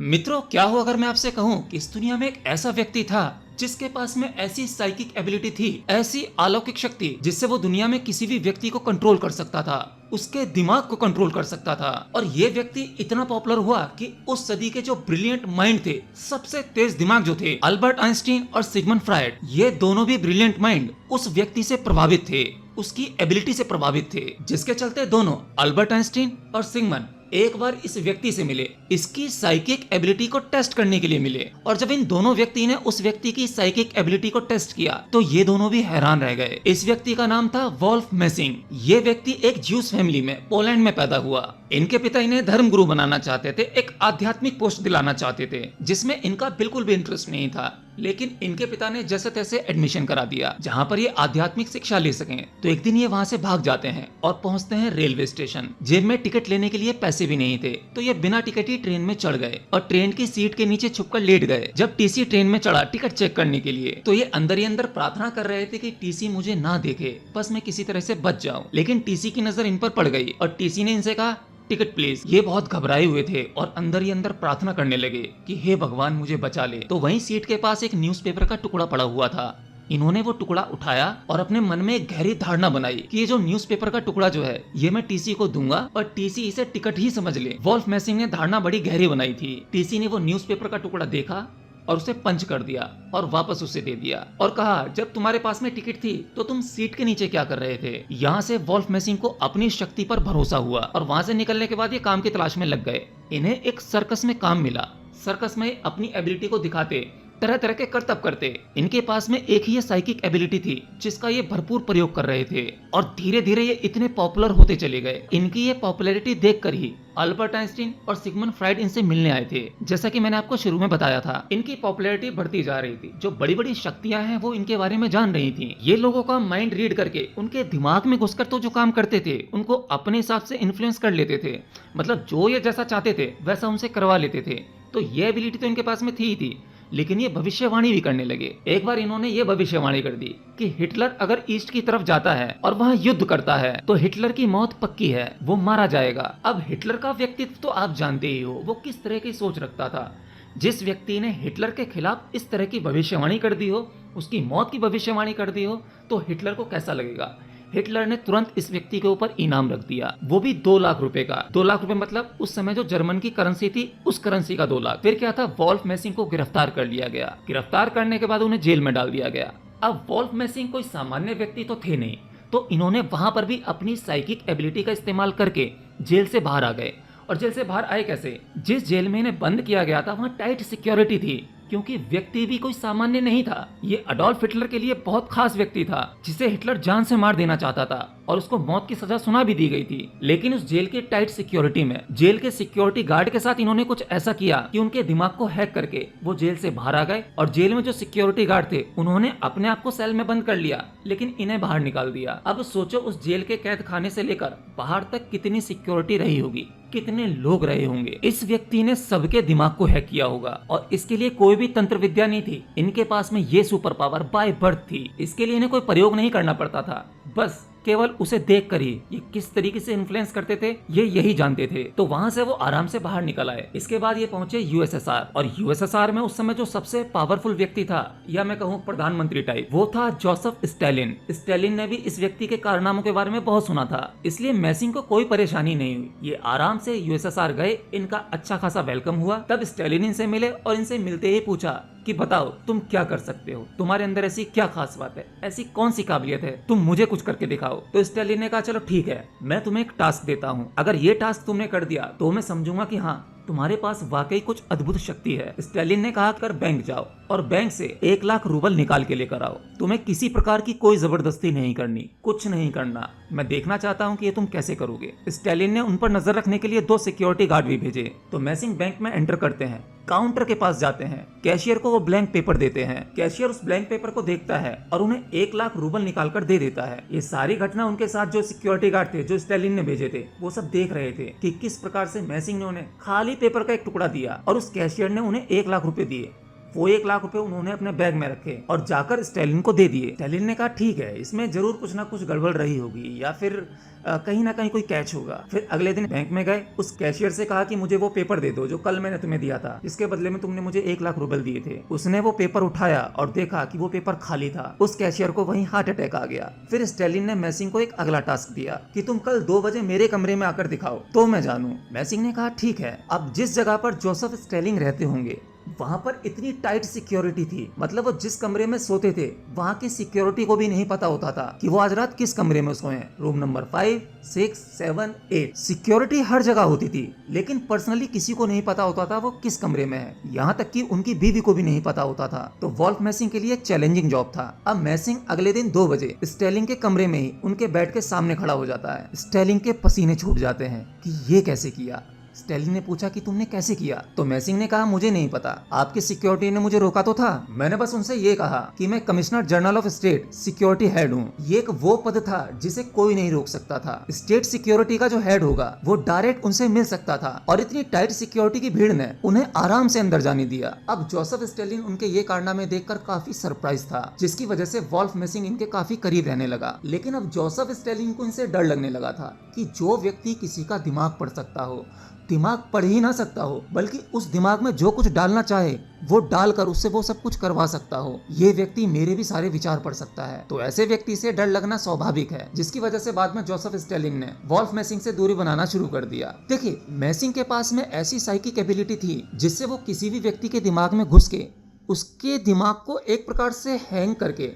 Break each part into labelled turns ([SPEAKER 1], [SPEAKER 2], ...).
[SPEAKER 1] मित्रों, क्या हो अगर मैं आपसे कहूं कि इस दुनिया में एक ऐसा व्यक्ति था जिसके पास में ऐसी साइकिक एबिलिटी थी, ऐसी अलौकिक शक्ति जिससे वो दुनिया में किसी भी व्यक्ति को कंट्रोल कर सकता था, उसके दिमाग को कंट्रोल कर सकता था। और ये व्यक्ति इतना पॉपुलर हुआ कि उस सदी के जो ब्रिलियंट माइंड थे, सबसे तेज दिमाग जो थे, अल्बर्ट आइंस्टीन और सिगमंड फ्रायड, ये दोनों भी ब्रिलियंट माइंड उस व्यक्ति से प्रभावित थे, उसकी एबिलिटी से प्रभावित थे, जिसके चलते दोनों अल्बर्ट आइंस्टीन और सिगमंड एक बार इस व्यक्ति से मिले, इसकी साइकिक एबिलिटी को टेस्ट करने के लिए मिले। और जब इन दोनों व्यक्ति ने उस व्यक्ति की साइकिक एबिलिटी को टेस्ट किया तो ये दोनों भी हैरान रह गए। इस व्यक्ति का नाम था वोल्फ मेसिंग। ये व्यक्ति एक ज्यूस फैमिली में पोलैंड में पैदा हुआ। इनके पिता इन्हें धर्म गुरु बनाना चाहते थे, एक आध्यात्मिक पोस्ट दिलाना चाहते थे, जिसमें इनका बिल्कुल भी इंटरेस्ट नहीं था। लेकिन इनके पिता ने जैसे तैसे एडमिशन करा दिया जहाँ पर ये आध्यात्मिक शिक्षा ले सकें। तो एक दिन ये वहाँ से भाग जाते हैं और पहुँचते हैं रेलवे स्टेशन। जेब में टिकट लेने के लिए पैसे भी नहीं थे, तो ये बिना टिकट ही ट्रेन में चढ़ गए और ट्रेन की सीट के नीचे छुपकर लेट गए। जब टीसी ट्रेन में चढ़ा टिकट चेक करने के लिए, तो ये अंदर ही अंदर प्रार्थना कर रहे थे कि टीसी मुझे ना देखे, बस मैं किसी तरह से बच जाऊं। लेकिन टीसी की नजर इन पर पड़ गई और टीसी ने इनसे कहा, टिकट प्लीज। ये बहुत घबराए हुए थे और अंदर ही अंदर प्रार्थना करने लगे कि हे भगवान मुझे बचा ले। तो वहीं सीट के पास एक न्यूज़पेपर का टुकड़ा पड़ा हुआ था। इन्होंने वो टुकड़ा उठाया और अपने मन में एक गहरी धारणा बनाई कि ये जो न्यूज़पेपर का टुकड़ा जो है ये मैं टीसी को दूंगा और टीसी इसे टिकट ही समझ ले। वोल्फ मेसिंग ने धारणा बड़ी गहरी बनाई थी। टीसी ने वो न्यूज़पेपर का टुकड़ा देखा और उसे पंच कर दिया और वापस उसे दे दिया और कहा, जब तुम्हारे पास में टिकट थी तो तुम सीट के नीचे क्या कर रहे थे। यहाँ से वोल्फ मेसिंग को अपनी शक्ति पर भरोसा हुआ और वहाँ से निकलने के बाद ये काम की तलाश में लग गए। इन्हें एक सर्कस में काम मिला। सर्कस में अपनी एबिलिटी को दिखाते, तरह तरह के करतब करते। इनके पास में एक ही साइकिक एबिलिटी थी जिसका ये भरपूर प्रयोग कर रहे थे और धीरे धीरे ये इतने पॉपुलर होते चले गए। इनकी ये पॉपुलैरिटी देखकर ही अल्बर्ट आइंस्टीन और सिगमंड फ्रायड इनसे मिलने आए थे। जैसा कि मैंने आपको शुरू में बताया था, इनकी पॉपुलैरिटी बढ़ती जा रही थी। जो बड़ी बड़ी शक्तियां हैं वो इनके बारे में जान रही थी। ये लोगों का माइंड रीड करके उनके दिमाग में घुसकर तो जो काम करते थे उनको अपने हिसाब से इन्फ्लुएंस कर लेते थे। मतलब जो ये जैसा चाहते थे वैसा उनसे करवा लेते थे। तो ये एबिलिटी तो इनके पास में थी, लेकिन ये भविष्यवाणी भी करने लगे। एक बार इन्होंने ये भविष्यवाणी कर दी कि हिटलर अगर ईस्ट की तरफ जाता है और वहाँ युद्ध करता है तो हिटलर की मौत पक्की है, वो मारा जाएगा। अब हिटलर का व्यक्तित्व तो आप जानते ही हो, वो किस तरह की सोच रखता था। जिस व्यक्ति ने हिटलर के खिलाफ इस तरह की भविष्यवाणी कर दी हो, उसकी मौत की भविष्यवाणी कर दी हो, तो हिटलर को कैसा लगेगा। हिटलर ने तुरंत इस व्यक्ति के ऊपर इनाम रख दिया, वो भी 2 लाख रुपए का। 2 लाख रुपए मतलब उस समय जो जर्मन की करेंसी थी उस करेंसी का 2 लाख। फिर क्या था, वोल्फ मेसिंग को गिरफ्तार कर लिया गया। गिरफ्तार करने के बाद उन्हें जेल में डाल दिया गया। अब वोल्फ मेसिंग कोई सामान्य व्यक्ति तो थे नहीं, तो इन्होंने वहां पर भी अपनी साइकिक एबिलिटी का इस्तेमाल करके जेल से बाहर आ गए। और जेल से बाहर आए कैसे, जिस जेल में इन्हें बंद किया गया था वहाँ टाइट सिक्योरिटी थी, क्योंकि व्यक्ति भी कोई सामान्य नहीं था। ये अडोल्फ हिटलर के लिए बहुत खास व्यक्ति था, जिसे हिटलर जान से मार देना चाहता था और उसको मौत की सजा सुना भी दी गई थी। लेकिन उस जेल के टाइट सिक्योरिटी में जेल के सिक्योरिटी गार्ड के साथ इन्होंने कुछ ऐसा किया कि उनके दिमाग को हैक करके वो जेल से बाहर आ गए। और जेल में जो सिक्योरिटी गार्ड थे उन्होंने अपने आप को सेल में बंद कर लिया, लेकिन इन्हें बाहर निकाल दिया। अब सोचो उस जेल के कैद खाने से लेकर बाहर तक कितनी सिक्योरिटी रही होगी, कितने लोग रहे होंगे। इस व्यक्ति ने सबके दिमाग को हैक किया होगा और इसके लिए कोई भी तंत्र विद्या नहीं थी। इनके पास में ये सुपर पावर बाय बर्थ थी। इसके लिए इन्हें कोई प्रयोग नहीं करना पड़ता था, बस केवल उसे देखकर ही ये किस तरीके से इन्फ्लुएंस करते थे ये यही जानते थे। तो वहां से वो आराम से बाहर निकल आए। इसके बाद ये पहुंचे यूएसएसआर, और यूएसएसआर में उस समय जो सबसे पावरफुल व्यक्ति था, या मैं कहूँ प्रधानमंत्री टाइप, वो था जोसेफ स्टालिन। स्टालिन ने भी इस व्यक्ति के कारनामों के बारे में बहुत सुना था, इसलिए मेसिंग को कोई परेशानी नहीं हुई। ये आराम से यूएसएसआर गए, इनका अच्छा खासा वेलकम हुआ। तब स्टालिन इनसे मिले और इनसे मिलते ही पूछा कि बताओ तुम क्या कर सकते हो, तुम्हारे अंदर ऐसी क्या खास बात है, ऐसी कौन सी काबिलियत है, तुम मुझे कुछ करके दिखाओ। तो स्टालिन ने कहा, चलो ठीक है, मैं तुम्हें एक टास्क देता हूँ, अगर ये टास्क तुमने कर दिया तो मैं समझूंगा कि हाँ तुम्हारे पास वाकई कुछ अद्भुत शक्ति है। स्टालिन ने कहा, कर बैंक जाओ और बैंक से 1 लाख रूबल निकाल के लेकर आओ। तुम्हें किसी प्रकार की कोई जबरदस्ती नहीं करनी, कुछ नहीं करना, मैं देखना चाहता हूँ कि ये तुम कैसे करोगे। स्टालिन ने उन पर नजर रखने के लिए 2 सिक्योरिटी गार्ड भी भेजे। तो मेसिंग बैंक में एंटर करते हैं, काउंटर के पास जाते हैं, कैशियर को वो ब्लैंक पेपर देते हैं। कैशियर उस ब्लैंक पेपर को देखता है और उन्हें 1 लाख रूबल निकाल कर दे देता है। ये सारी घटना उनके साथ जो सिक्योरिटी गार्ड थे, जो स्टालिन ने भेजे थे, वो सब देख रहे थे कि किस प्रकार से मेसिंग ने उन्हें खाली पेपर का एक टुकड़ा दिया और उस कैशियर ने उन्हें 1 लाख रुपए दिए। वो 1 लाख रुपए उन्होंने अपने बैग में रखे और जाकर स्टैलिन को दे दिए। स्टैलिन ने कहा ठीक है, इसमें जरूर कुछ ना कुछ गड़बड़ रही होगी या फिर कहीं ना कहीं कोई कैच होगा। फिर अगले दिन बैंक में गए, उस कैशियर से कहा कि मुझे वो पेपर दे दो जो कल मैंने तुम्हें दिया था, जिसके बदले में तुमने मुझे 1 लाख रुपए दिए थे। उसने वो पेपर उठाया और देखा कि वो पेपर खाली था। उस कैशियर को वहीं हार्ट अटैक आ गया। फिर स्टैलिन ने मैसिंग को एक अगला टास्क दिया कि तुम कल 2 बजे मेरे कमरे में आकर दिखाओ तो मैं जानूं। मैसिंग ने कहा ठीक है। अब जिस जगह पर जोसेफ स्टेलिंग रहते होंगे वहां पर इतनी टाइट सिक्योरिटी थी, मतलब वो जिस कमरे में सोते थे वहां की सिक्योरिटी को भी नहीं पता होता था कि वो आज रात किस कमरे में सोए। रूम नंबर 5, 6, 7, 8 सिक्योरिटी हर जगह होती थी, लेकिन पर्सनली किसी को नहीं पता होता था वो किस कमरे में है। यहाँ तक कि उनकी बीवी को भी नहीं पता होता था। तो वॉल्फ मैसिंग के लिए एक चैलेंजिंग जॉब था। अब मैसिंग अगले दिन 2 बजे स्टेलिंग के कमरे में ही उनके बेड के सामने खड़ा हो जाता है। स्टेलिंग के पसीने छूट जाते हैं कि ये कैसे किया। स्टेलिंग ने पूछा कि तुमने कैसे किया? तो मैसिंग ने कहा मुझे नहीं पता, आपकी सिक्योरिटी ने मुझे रोका तो था। मैंने बस उनसे ये कहा कि मैं commissioner general of state security head हूँ। ये एक वो पद था जिसे कोई नहीं रोक सकता था। स्टेट सिक्योरिटी का जो हेड होगा वो डायरेक्ट उनसे मिल सकता था और इतनी टाइट सिक्योरिटी की भीड़ ने उन्हें आराम से अंदर जाने दिया। अब जोसेफ स्टेलिन उनके ये कारनामे देखकर काफी सरप्राइज था, जिसकी वजह से वॉल्फ मैसिंग इनके काफी करीब रहने लगा। लेकिन अब जोसेफ स्टेलिन को इनसे डर लगने लगा था कि जो व्यक्ति किसी का दिमाग पढ़ सकता हो, दिमाग पढ़ ही ना सकता हो बल्कि उस दिमाग में जो कुछ डालना चाहे वो डालकर उससे वो सब कुछ करवा सकता हो, ये व्यक्ति मेरे भी सारे विचार पढ़ सकता है। तो ऐसे व्यक्ति से डर लगना स्वाभाविक है, जिसकी वजह से बाद में जोसेफ स्टेलिन ने वॉल्फ मैसिंग से दूरी बनाना शुरू कर दिया। देखिए, मैसिंग के पास में ऐसी साइकिक एबिलिटी थी जिससे वो किसी भी व्यक्ति के दिमाग में घुस के उसके दिमाग को एक प्रकार से हैंग करके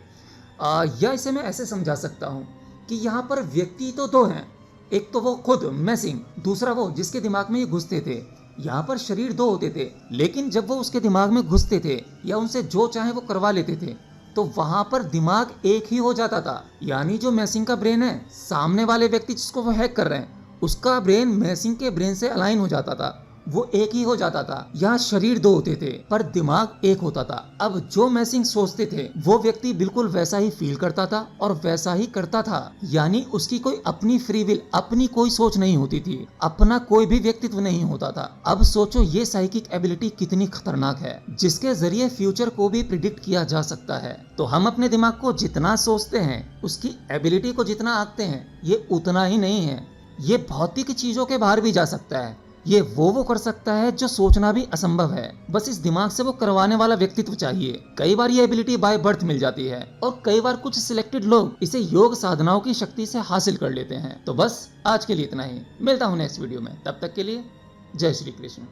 [SPEAKER 1] या इसे मैं ऐसे समझा सकता हूँ कि यहाँ पर व्यक्ति तो 2 हैं, एक तो वो खुद मैसिंग, दूसरा वो जिसके दिमाग में ये घुसते थे। यहाँ पर शरीर 2 होते थे, लेकिन जब वो उसके दिमाग में घुसते थे या उनसे जो चाहे वो करवा लेते थे तो वहां पर दिमाग एक ही हो जाता था। यानी जो मैसिंग का ब्रेन है, सामने वाले व्यक्ति जिसको वो हैक कर रहे हैं उसका ब्रेन मैसिंग के ब्रेन से अलाइन हो जाता था, वो एक ही हो जाता था। यहाँ शरीर 2 होते थे पर दिमाग एक होता था। अब जो मैसिंग सोचते थे वो व्यक्ति बिल्कुल वैसा ही फील करता था और वैसा ही करता था। यानी उसकी कोई अपनी फ्री विल, अपनी कोई सोच नहीं होती थी, अपना कोई भी व्यक्तित्व नहीं होता था। अब सोचो ये साइकिक एबिलिटी कितनी खतरनाक है, जिसके जरिए फ्यूचर को भी प्रिडिक्ट किया जा सकता है। तो हम अपने दिमाग को जितना सोचते हैं, उसकी एबिलिटी को जितना आंकते हैं, ये उतना ही नहीं है। ये भौतिक चीजों के बाहर भी जा सकता है। ये वो कर सकता है जो सोचना भी असंभव है। बस इस दिमाग से वो करवाने वाला व्यक्तित्व चाहिए। कई बार ये एबिलिटी बाय बर्थ मिल जाती है और कई बार कुछ सिलेक्टेड लोग इसे योग साधनाओं की शक्ति से हासिल कर लेते हैं। तो बस आज के लिए इतना ही, मिलता हूँ नेक्स्ट वीडियो में, तब तक के लिए जय श्री कृष्ण।